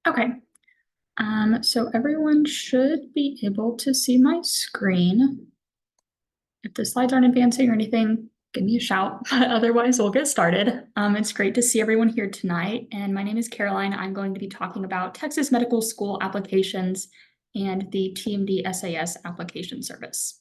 Okay, so everyone should be able to see my screen. If the slides aren't advancing or anything, give me a shout, but otherwise we'll get started. It's great to see everyone here tonight, and my name is Caroline. I'm going to be talking about Texas Medical School applications and the TMD SAS application service.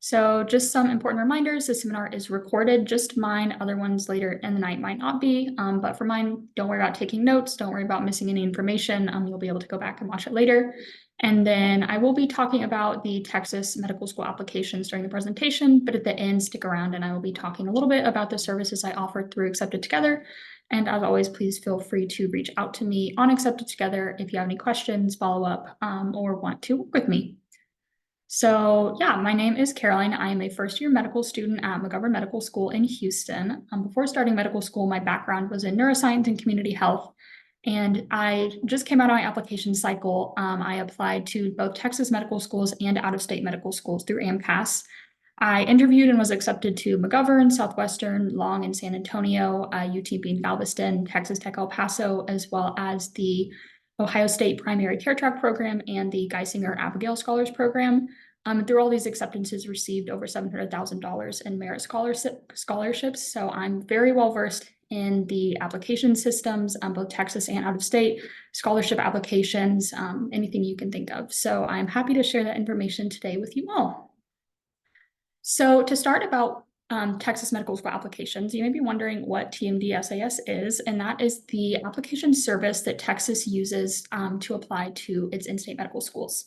So just some important reminders, the seminar is recorded, just mine, other ones later in the night might not be, but for mine, don't worry about taking notes, don't worry about missing any information, you'll be able to go back and watch it later. And then I will be talking about the Texas Medical School applications during the presentation, but at the end, stick around and I will be talking a little bit about the services I offer through Accepted Together. And as always, please feel free to reach out to me on Accepted Together if you have any questions, follow up, or want to work with me. So yeah, my name is Caroline. I am a first-year medical student at McGovern Medical School in Houston. Before starting medical school, my background was in neuroscience and community health. And I just came out of my application cycle. I applied to both Texas medical schools and out-of-state medical schools through AMCAS. I interviewed and was accepted to McGovern, Southwestern, Long in San Antonio, UTB in Galveston, Texas Tech El Paso, as well as the Ohio State Primary Care Track Program and the Geisinger Abigail Scholars Program. Through all these acceptances, received over $700,000 in merit scholarships. So I'm very well versed in the application systems, both Texas and out of state, scholarship applications, anything you can think of. So I'm happy to share that information today with you all. So to start about Texas Medical School applications, you may be wondering what TMD SAS is, and that is the application service that Texas uses to apply to its in-state medical schools.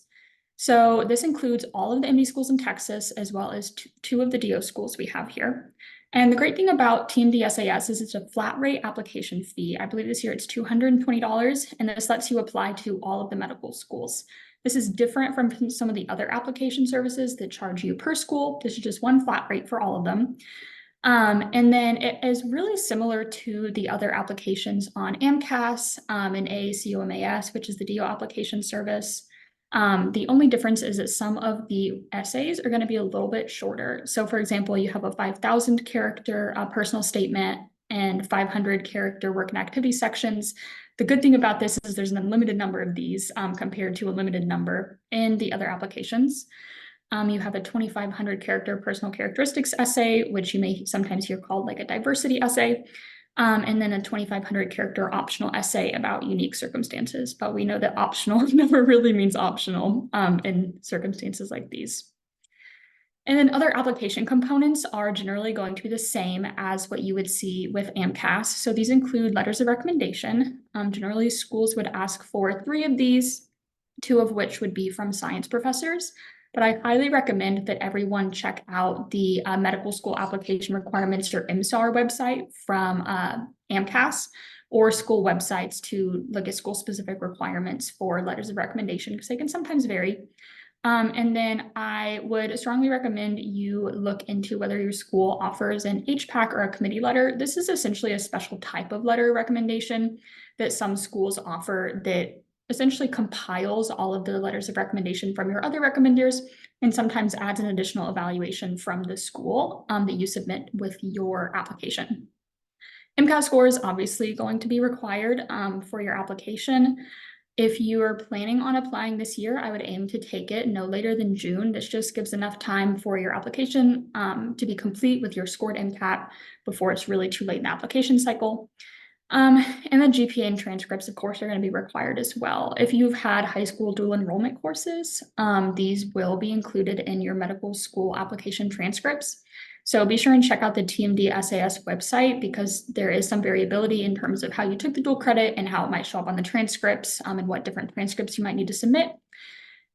So this includes all of the MD schools in Texas, as well as two of the DO schools we have here. And the great thing about TMD SAS is it's a flat rate application fee. I believe this year it's $220, and this lets you apply to all of the medical schools. This is different from some of the other application services that charge you per school. This is just one flat rate for all of them. And then it is really similar to the other applications on AMCAS and AACOMAS, which is the DO application service. The only difference is that some of the essays are going to be a little bit shorter. So for example, you have a 5,000 character personal statement and 500 character work and activity sections. The good thing about this is there's an unlimited number of these compared to a limited number in the other applications. You have a 2,500 character personal characteristics essay, which you may sometimes hear called like a diversity essay. And then a 2,500 character optional essay about unique circumstances. But we know that optional never really means optional in circumstances like these. And then other application components are generally going to be the same as what you would see with AMCAS. So these include letters of recommendation. Generally, schools would ask for 3 of these, 2 of which would be from science professors. But I highly recommend that everyone check out the medical school application requirements or MSAR website from AMCAS or school websites to look at school-specific requirements for letters of recommendation because they can sometimes vary. And then I would strongly recommend you look into whether your school offers an HPAC or a committee letter. This is essentially a special type of letter recommendation that some schools offer that essentially compiles all of the letters of recommendation from your other recommenders and sometimes adds an additional evaluation from the school that you submit with your application. MCAS score is obviously going to be required for your application. If you are planning on applying this year, I would aim to take it no later than June. This just gives enough time for your application to be complete with your scored MCAT before it's really too late in the application cycle. And the GPA and transcripts, of course, are going to be required as well. If you've had high school dual enrollment courses, these will be included in your medical school application transcripts. So be sure and check out the TMD SAS website because there is some variability in terms of how you took the dual credit and how it might show up on the transcripts and what different transcripts you might need to submit.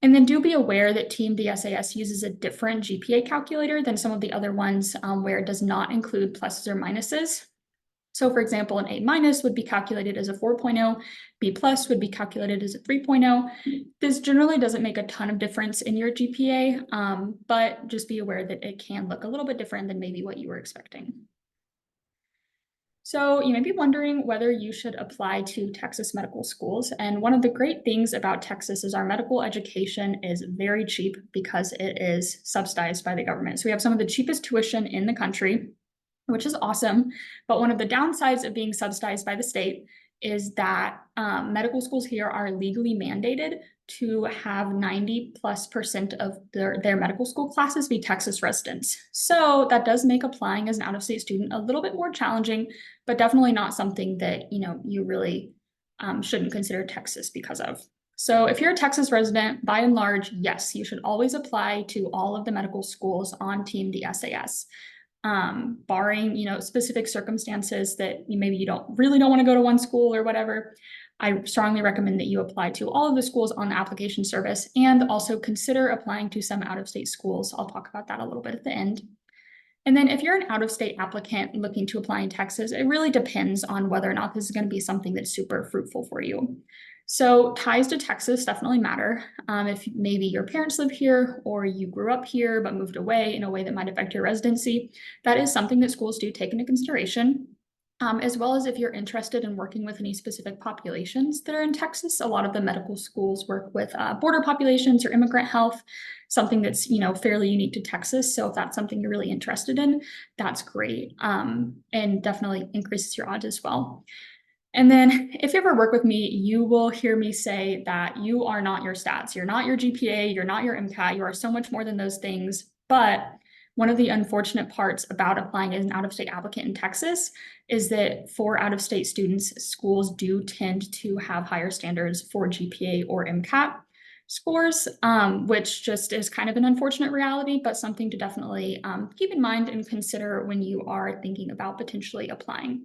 And then do be aware that TMD SAS uses a different GPA calculator than some of the other ones where it does not include pluses or minuses. So for example, an A- would be calculated as a 4.0, B+ would be calculated as a 3.0. This generally doesn't make a ton of difference in your GPA, but just be aware that it can look a little bit different than maybe what you were expecting. So you may be wondering whether you should apply to Texas medical schools. And one of the great things about Texas is our medical education is very cheap because it is subsidized by the government. So we have some of the cheapest tuition in the country, which is awesome. But one of the downsides of being subsidized by the state is that medical schools here are legally mandated to have 90+% of their medical school classes be Texas residents. So that does make applying as an out-of-state student a little bit more challenging, but definitely not something that, you really shouldn't consider Texas because of. So if you're a Texas resident, by and large, yes, you should always apply to all of the medical schools on TMD SAS. Barring, specific circumstances that maybe you really don't want to go to one school or whatever, I strongly recommend that you apply to all of the schools on the application service and also consider applying to some out-of-state schools. I'll talk about that a little bit at the end. And then if you're an out-of-state applicant looking to apply in Texas, it really depends on whether or not this is going to be something that's super fruitful for you. So ties to Texas definitely matter. If maybe your parents live here or you grew up here but moved away in a way that might affect your residency, that is something that schools do take into consideration. As well as if you're interested in working with any specific populations that are in Texas. A lot of the medical schools work with border populations or immigrant health, something that's fairly unique to Texas. So if that's something you're really interested in, that's great, and definitely increases your odds as well. And then if you ever work with me, you will hear me say that you are not your stats. You're not your GPA, you're not your MCAT, you are so much more than those things. But one of the unfortunate parts about applying as an out-of-state applicant in Texas is that for out-of-state students, schools do tend to have higher standards for GPA or MCAT scores, which just is kind of an unfortunate reality, but something to definitely keep in mind and consider when you are thinking about potentially applying.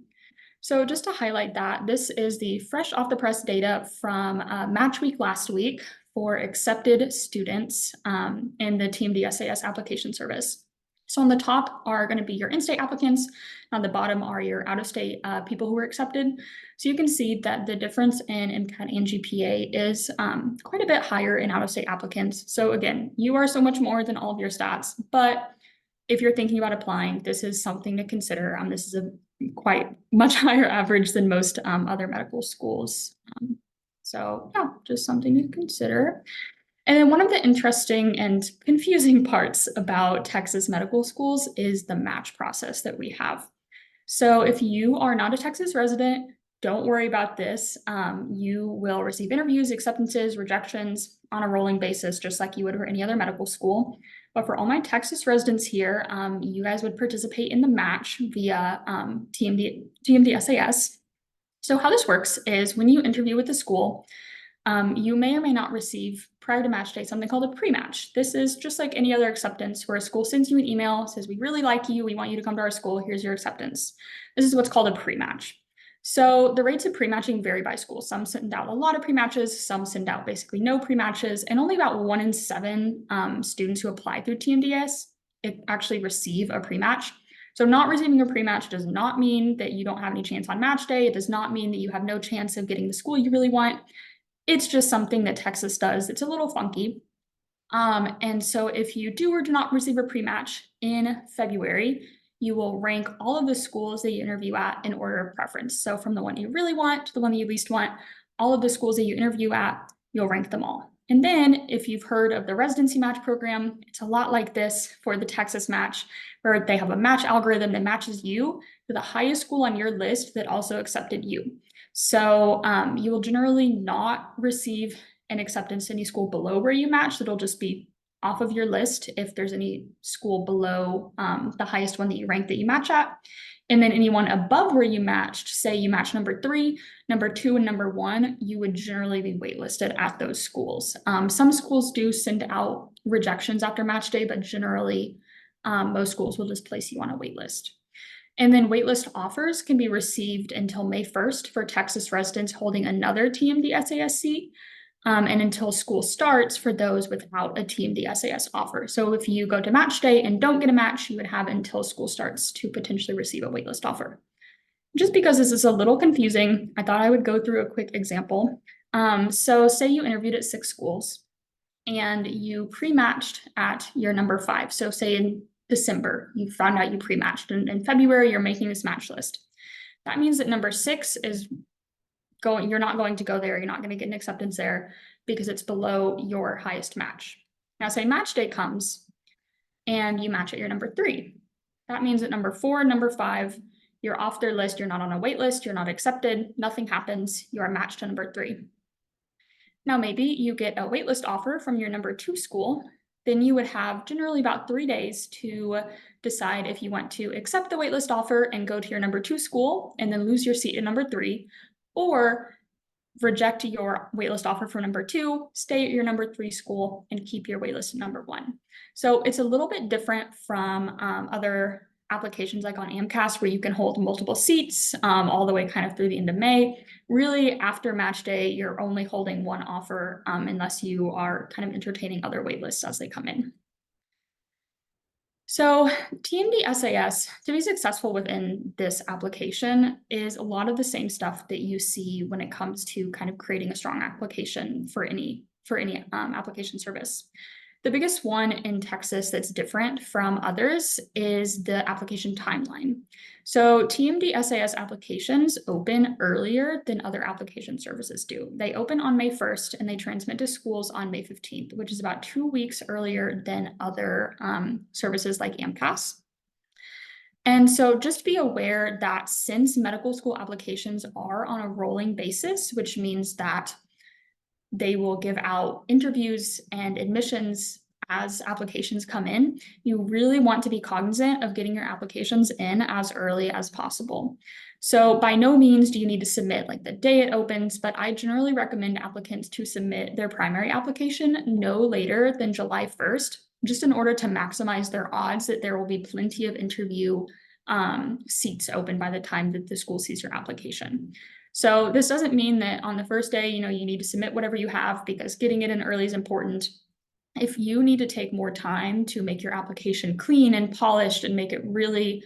So just to highlight that, this is the fresh off the press data from Match Week last week for accepted students in the TMD SAS application service. So on the top are going to be your in-state applicants. On the bottom are your out-of-state people who were accepted. So you can see that the difference in MCAT and GPA is quite a bit higher in out-of-state applicants. So again, you are so much more than all of your stats, but if you're thinking about applying, this is something to consider. This is a quite much higher average than most other medical schools. So yeah, just something to consider. And then one of the interesting and confusing parts about Texas medical schools is the match process that we have. So if you are not a Texas resident, don't worry about this. You will receive interviews, acceptances, rejections on a rolling basis, just like you would for any other medical school. But for all my Texas residents here, you guys would participate in the match via TMD SAS. So how this works is when you interview with the school, you may or may not receive prior to match day something called a pre-match. This is just like any other acceptance where a school sends you an email, says, we really like you, we want you to come to our school, here's your acceptance. This is what's called a pre-match. So the rates of pre-matching vary by school. Some send out a lot of pre-matches, some send out basically no pre-matches, and only about 1 in 7 students who apply through TMDS actually receive a pre-match. So not receiving a pre-match does not mean that you don't have any chance on match day. It does not mean that you have no chance of getting the school you really want. It's just something that Texas does. It's a little funky. And so if you do or do not receive a pre-match in February, you will rank all of the schools that you interview at in order of preference. So from the one you really want to the one that you least want, all of the schools that you interview at, you'll rank them all. And then if you've heard of the residency match program, it's a lot like this for the Texas match, where they have a match algorithm that matches you to the highest school on your list that also accepted you. So you will generally not receive an acceptance to any school below where you matched. It'll just be off of your list if there's any school below the highest one that you rank that you match at. And then anyone above where you matched, say you match number 3, number 2, and number 1, you would generally be waitlisted at those schools. Some schools do send out rejections after match day, but generally most schools will just place you on a wait list. And then waitlist offers can be received until May 1st for Texas residents holding another TMD SAS seat, and until school starts for those without a TMD SAS offer. So if you go to match day and don't get a match, you would have until school starts to potentially receive a waitlist offer. Just because this is a little confusing, I thought I would go through a quick example. So say you interviewed at 6 schools and you pre-matched at your number 5. So say in December, you found out you pre-matched, and in February, you're making this match list. That means that number 6 is you're not going to go there, you're not going to get an acceptance there because it's below your highest match. Now say match day comes and you match at your number 3. That means that number 4 and number 5, You're off their list, you're not on a wait list, you're not accepted, nothing happens, you are matched to number 3. Now, maybe you get a waitlist offer from your number 2 school, then you would have generally about 3 days to decide if you want to accept the waitlist offer and go to your number 2 school and then lose your seat at number 3, or reject your waitlist offer for number 2, stay at your number 3 school, and keep your waitlist at number 1. So it's a little bit different from other applications like on AMCAS, where you can hold multiple seats all the way kind of through the end of May. Really, after match day, you're only holding one offer unless you are kind of entertaining other waitlists as they come in. So TMD SAS, to be successful within this application, is a lot of the same stuff that you see when it comes to kind of creating a strong application for any application service. The biggest one in Texas that's different from others is the application timeline. So TMD SAS applications open earlier than other application services do. They open on May 1st and they transmit to schools on May 15th, which is about 2 weeks earlier than other services like AMCAS. And so just be aware that since medical school applications are on a rolling basis, which means that they will give out interviews and admissions as applications come in, you really want to be cognizant of getting your applications in as early as possible. So by no means do you need to submit like the day it opens, but I generally recommend applicants to submit their primary application no later than July 1st, just in order to maximize their odds that there will be plenty of interview seats open by the time that the school sees your application. So this doesn't mean that on the first day, you need to submit whatever you have, because getting it in early is important. If you need to take more time to make your application clean and polished and make it really,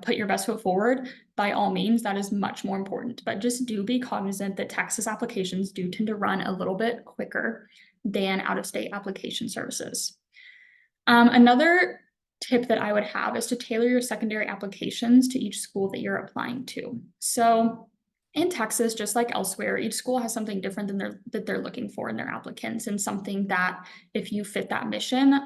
put your best foot forward, by all means, that is much more important. But just do be cognizant that Texas applications do tend to run a little bit quicker than out-of-state application services. Another tip that I would have is to tailor your secondary applications to each school that you're applying to. So in Texas, just like elsewhere, each school has something different that they're looking for in their applicants, and something that if you fit that mission,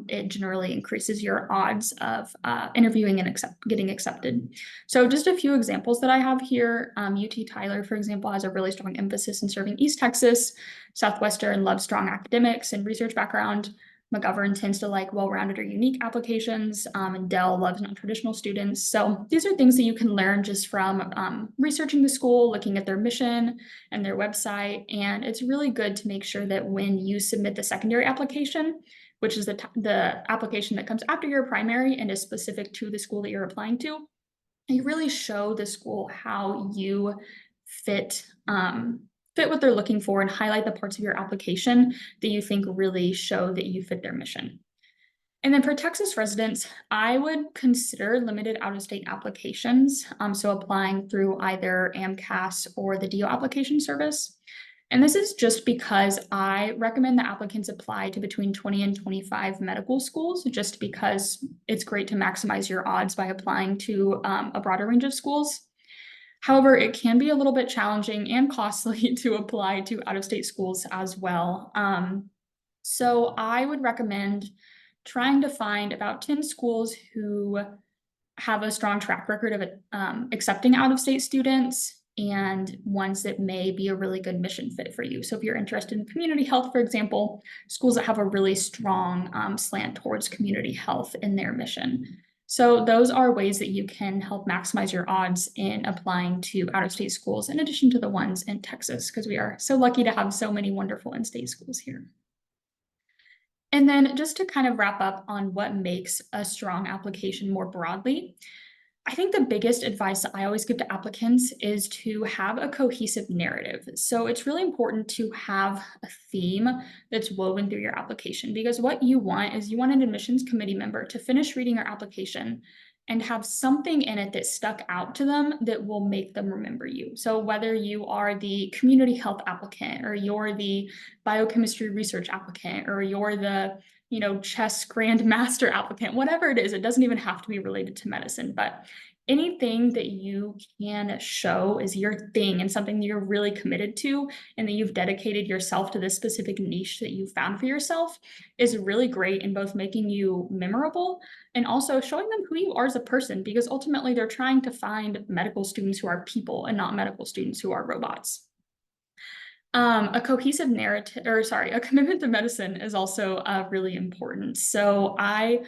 it generally increases your odds of interviewing and getting accepted. So just a few examples that I have here. UT Tyler, for example, has a really strong emphasis in serving East Texas. Southwestern loves strong academics and research background. McGovern tends to like well-rounded or unique applications, and Dell loves non-traditional students. So these are things that you can learn just from researching the school, looking at their mission and their website. And it's really good to make sure that when you submit the secondary application, which is the application that comes after your primary and is specific to the school that you're applying to, you really show the school how you fit what they're looking for and highlight the parts of your application that you think really show that you fit their mission. And then for Texas residents, I would consider limited out-of-state applications, so applying through either AMCAS or the DO application service. And this is just because I recommend that applicants apply to between 20 and 25 medical schools, just because it's great to maximize your odds by applying to a broader range of schools. However, it can be a little bit challenging and costly to apply to out-of-state schools as well. So I would recommend trying to find about 10 schools who have a strong track record of accepting out-of-state students, and ones that may be a really good mission fit for you. So if you're interested in community health, for example, schools that have a really strong slant towards community health in their mission. So those are ways that you can help maximize your odds in applying to out-of-state schools, in addition to the ones in Texas, because we are so lucky to have so many wonderful in-state schools here. And then just to kind of wrap up on what makes a strong application more broadly, I think the biggest advice that I always give to applicants is to have a cohesive narrative. So it's really important to have a theme that's woven through your application, because what you want is you want an admissions committee member to finish reading your application and have something in it that stuck out to them that will make them remember you. So whether you are the community health applicant, or you're the biochemistry research applicant, or you're the chess grandmaster applicant, whatever it is, it doesn't even have to be related to medicine, but anything that you can show is your thing and something that you're really committed to, and that you've dedicated yourself to this specific niche that you found for yourself, is really great in both making you memorable and also showing them who you are as a person, because ultimately they're trying to find medical students who are people and not medical students who are robots. A cohesive narrative, or sorry, a commitment to medicine is also really important. So I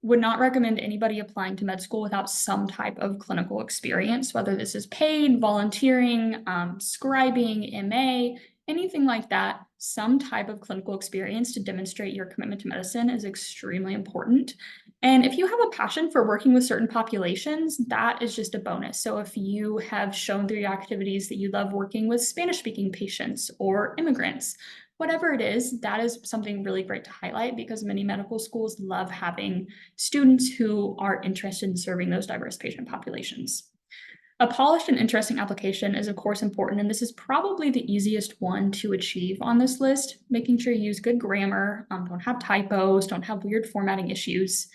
would not recommend anybody applying to med school without some type of clinical experience, whether this is paid, volunteering, scribing, MA, anything like that. Some type of clinical experience to demonstrate your commitment to medicine is extremely important. And if you have a passion for working with certain populations, that is just a bonus. So if you have shown through your activities that you love working with Spanish-speaking patients or immigrants, whatever it is, that is something really great to highlight, because many medical schools love having students who are interested in serving those diverse patient populations. A polished and interesting application is of course important, and this is probably the easiest one to achieve on this list, making sure you use good grammar, don't have typos, don't have weird formatting issues.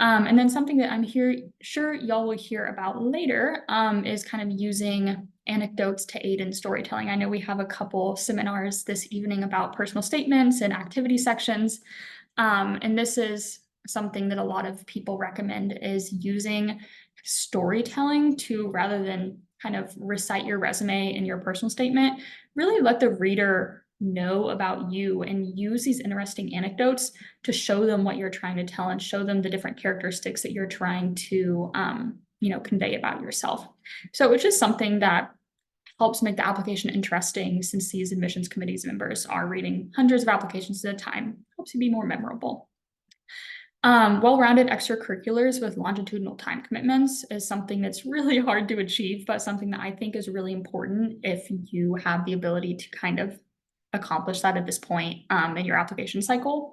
And then something that I'm sure y'all will hear about later is kind of using anecdotes to aid in storytelling. I know we have a couple seminars this evening about personal statements and activity sections. And this is something that a lot of people recommend, is using storytelling to, rather than kind of recite your resume and your personal statement, really let the reader know about you and use these interesting anecdotes to show them what you're trying to tell and show them the different characteristics that you're trying to convey about yourself. So it's just something that helps make the application interesting, since these admissions committees members are reading hundreds of applications at a time. Helps you be more memorable. Well-rounded extracurriculars with longitudinal time commitments is something that's really hard to achieve, but something that I think is really important if you have the ability to kind of accomplish that at this point in your application cycle.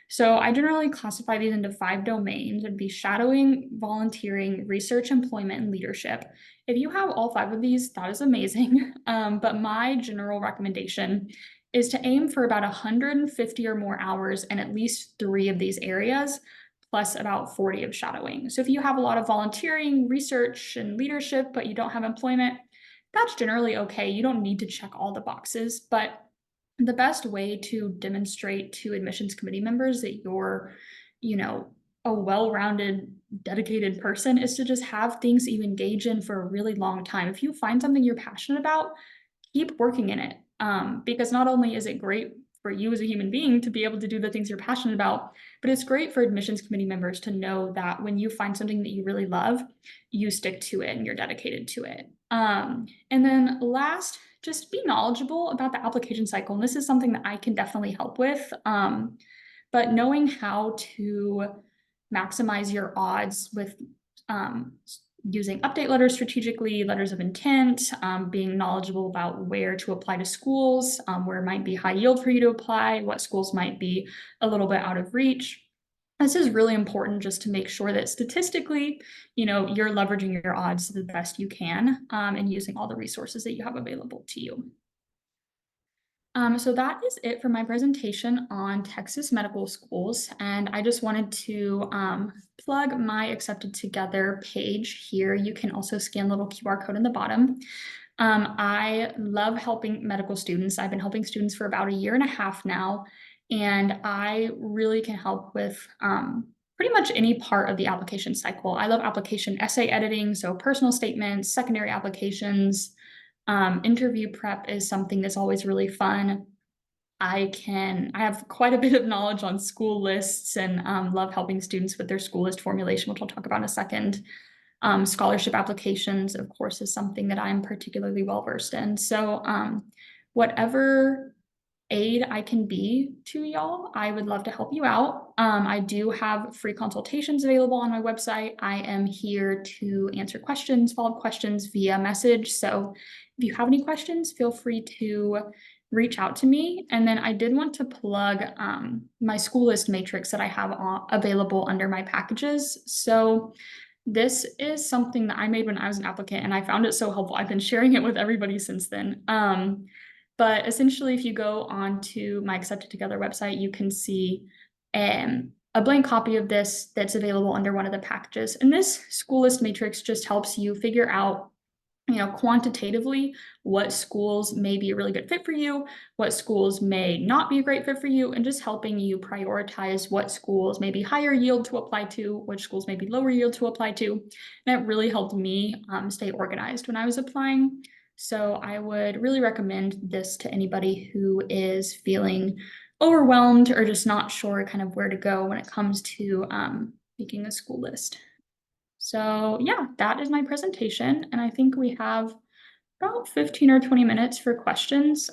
So I generally classify these into 5 domains. It'd be shadowing, volunteering, research, employment, and leadership. If you have all 5 of these, that is amazing. But my general recommendation is to aim for about 150 or more hours in at least 3 of these areas, plus about 40 of shadowing. So if you have a lot of volunteering, research, and leadership, but you don't have employment, that's generally okay. You don't need to check all the boxes, but the best way to demonstrate to admissions committee members that you're, a well-rounded, dedicated person is to just have things that you engage in for a really long time. If you find something you're passionate about, keep working in it. Because not only is it great for you as a human being to be able to do the things you're passionate about, but it's great for admissions committee members to know that when you find something that you really love, you stick to it and you're dedicated to it. And then last, just be knowledgeable about the application cycle. And this is something that I can definitely help with. But knowing how to maximize your odds with using update letters strategically, letters of intent, being knowledgeable about where to apply to schools, where it might be high yield for you to apply, what schools might be a little bit out of reach. This is really important just to make sure that statistically, you're leveraging your odds the best you can and using all the resources that you have available to you. So that is it for my presentation on Texas medical schools. And I just wanted to plug my Accepted Together page here. You can also scan the little QR code in the bottom. I love helping medical students. I've been helping students for about 1.5 years now, and I really can help with pretty much any part of the application cycle. I love application essay editing, so personal statements, secondary applications. Interview prep is something that's always really fun. I have quite a bit of knowledge on school lists and love helping students with their school list formulation, which I'll talk about in a second. Scholarship applications, of course, is something that I'm particularly well versed in. So whatever aid I can be to y'all, I would love to help you out. I do have free consultations available on my website. I am here to answer questions, follow-up questions via message. So if you have any questions, feel free to reach out to me. And then I did want to plug my school list matrix that I have available under my packages. So this is something that I made when I was an applicant, and I found it so helpful. I've been sharing it with everybody since then. But essentially, if you go onto my Accepted Together website, you can see a blank copy of this that's available under one of the packages. And this school list matrix just helps you figure out, quantitatively what schools may be a really good fit for you, what schools may not be a great fit for you, and just helping you prioritize what schools may be higher yield to apply to, which schools may be lower yield to apply to. And it really helped me stay organized when I was applying. So I would really recommend this to anybody who is feeling overwhelmed or just not sure kind of where to go when it comes to making a school list. So yeah, that is my presentation. And I think we have about 15 or 20 minutes for questions.